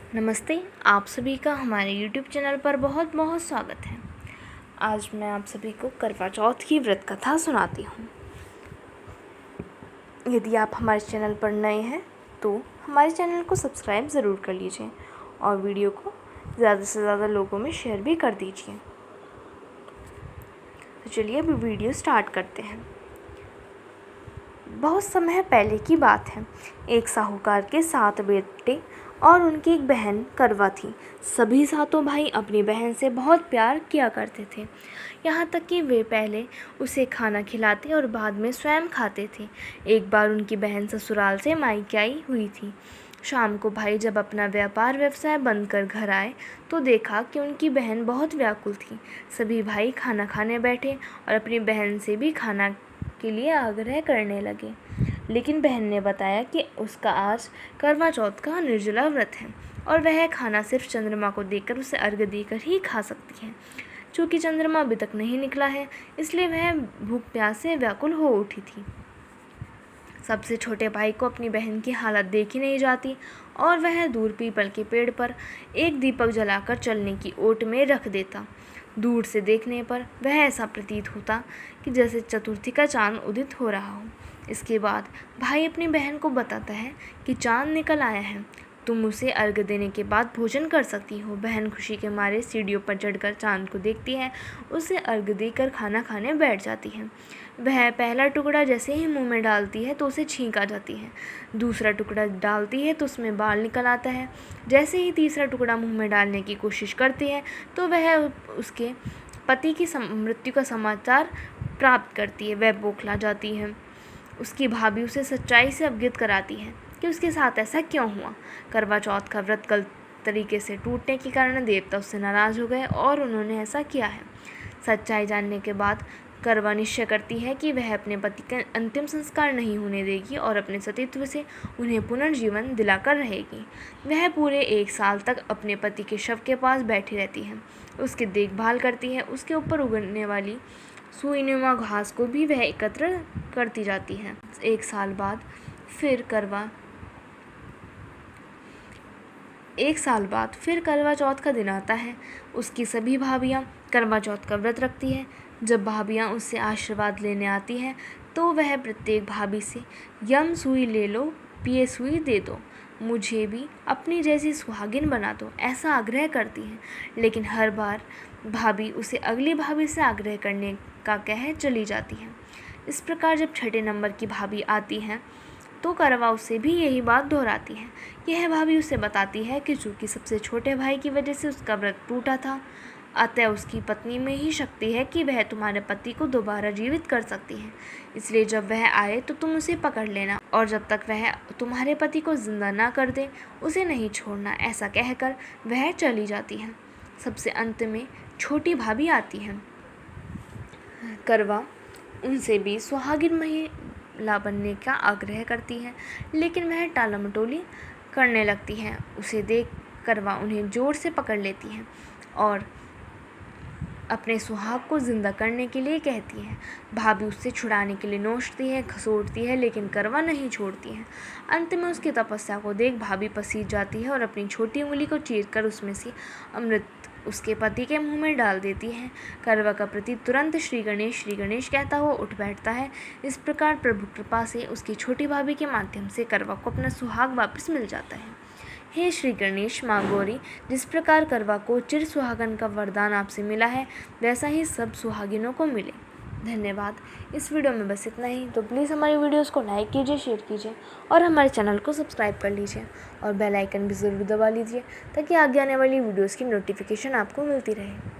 नमस्ते। आप सभी का हमारे YouTube चैनल पर बहुत बहुत स्वागत है। आज मैं आप सभी को करवा चौथ की व्रत कथा सुनाती हूँ। यदि आप हमारे चैनल पर नए हैं तो हमारे चैनल को सब्सक्राइब ज़रूर कर लीजिए और वीडियो को ज़्यादा से ज़्यादा लोगों में शेयर भी कर दीजिए। तो चलिए अभी वीडियो स्टार्ट करते हैं। बहुत समय पहले की बात है। एक साहूकार के 7 बेटे और उनकी एक बहन करवा थी। सभी सातों भाई अपनी बहन से बहुत प्यार किया करते थे, यहाँ तक कि वे पहले उसे खाना खिलाते और बाद में स्वयं खाते थे। एक बार उनकी बहन ससुराल से मायके आई हुई थी। शाम को भाई जब अपना व्यापार व्यवसाय बंद कर घर आए तो देखा कि उनकी बहन बहुत व्याकुल थी। सभी भाई खाना खाने बैठे और अपनी बहन से भी खाना के लिए आग्रह करने लगे, लेकिन बहन ने बताया कि उसका आज करवा चौथ का निर्जला व्रत है और वह खाना सिर्फ चंद्रमा को देखकर उसे अर्घ्य देकर ही खा सकती है। चूँकि चंद्रमा अभी तक नहीं निकला है, इसलिए वह भूख प्यास से व्याकुल हो उठी थी। सबसे छोटे भाई को अपनी बहन की हालत देखी नहीं जाती और वह दूर पीपल के पेड़ पर एक दीपक जलाकर चलने की ओट में रख देता। दूर से देखने पर वह ऐसा प्रतीत होता कि जैसे चतुर्थी का चांद उदित हो रहा हो। इसके बाद भाई अपनी बहन को बताता है कि चांद निकल आया है, तुम उसे अर्घ्य देने के बाद भोजन कर सकती हो। बहन खुशी के मारे सीढ़ियों पर चढ़कर चांद को देखती है, उसे अर्घ्य देकर खाना खाने बैठ जाती है। वह पहला टुकड़ा जैसे ही मुंह में डालती है तो उसे छींक आ जाती है। दूसरा टुकड़ा डालती है तो उसमें बाल निकल आता है। जैसे ही तीसरा टुकड़ा मुंह में डालने की कोशिश करती है तो वह उसके पति की मृत्यु का समाचार प्राप्त करती है। वह बौखला जाती है। उसकी भाभी उसे सच्चाई से अवगत कराती है कि उसके साथ ऐसा क्यों हुआ। करवा चौथ का व्रत गलत तरीके से टूटने के कारण देवता उससे नाराज़ हो गए और उन्होंने ऐसा किया है। सच्चाई जानने के बाद करवा निश्चय करती है कि वह अपने पति का अंतिम संस्कार नहीं होने देगी और अपने सतीत्व से उन्हें पुनर्जीवन दिलाकर रहेगी। वह पूरे 1 साल तक अपने पति के शव के पास बैठी रहती है, उसकी देखभाल करती है। उसके ऊपर उगने वाली सुईनुमा घास को भी वह एकत्र करती जाती है। 1 साल बाद फिर करवा चौथ का दिन आता है। उसकी सभी भाभियाँ करवा चौथ का व्रत रखती हैं। जब भाभियाँ उससे आशीर्वाद लेने आती हैं तो वह प्रत्येक भाभी से यम सुई ले लो, पिए सुई दे दो, मुझे भी अपनी जैसी सुहागिन बना दो, ऐसा आग्रह करती हैं। लेकिन हर बार भाभी उसे अगली भाभी से आग्रह करने का कह चली जाती है। इस प्रकार जब छठे नंबर की भाभी आती हैं तो करवा उससे भी यही बात दोहराती है। यह भाभी उसे बताती है कि चूँकि सबसे छोटे भाई की वजह से उसका व्रत टूटा था, अतः उसकी पत्नी में ही शक्ति है कि वह तुम्हारे पति को दोबारा जीवित कर सकती है। इसलिए जब वह आए तो तुम उसे पकड़ लेना और जब तक वह तुम्हारे पति को जिंदा ना कर दे उसे नहीं छोड़ना। ऐसा कहकर वह चली जाती है। सबसे अंत में छोटी भाभी आती है। करवा उनसे भी सुहागिन महिला बनने का आग्रह करती है, लेकिन वह टालमटोली करने लगती है। उसे देख करवा उन्हें जोर से पकड़ लेती है और अपने सुहाग को जिंदा करने के लिए कहती है। भाभी उससे छुड़ाने के लिए नोचती है, खसोटती है, लेकिन करवा नहीं छोड़ती है। अंत में उसकी तपस्या को देख भाभी पसीज जाती है और अपनी छोटी उंगली को चीरकर उसमें से अमृत उसके पति के मुंह में डाल देती है। करवा का प्रति तुरंत श्री गणेश कहता हुआ उठ बैठता है। इस प्रकार प्रभु कृपा से उसकी छोटी भाभी के माध्यम से करवा को अपना सुहाग वापस मिल जाता है। हे श्री गणेश, माँ गौरी, जिस प्रकार करवा को चिर सुहागन का वरदान आपसे मिला है, वैसा ही सब सुहागिनों को मिले। धन्यवाद। इस वीडियो में बस इतना ही। तो प्लीज़ हमारी वीडियोस को लाइक कीजिए, शेयर कीजिए और हमारे चैनल को सब्सक्राइब कर लीजिए और बेल आइकन भी ज़रूर दबा लीजिए ताकि आगे आने वाली वीडियोज़ की नोटिफिकेशन आपको मिलती रहे।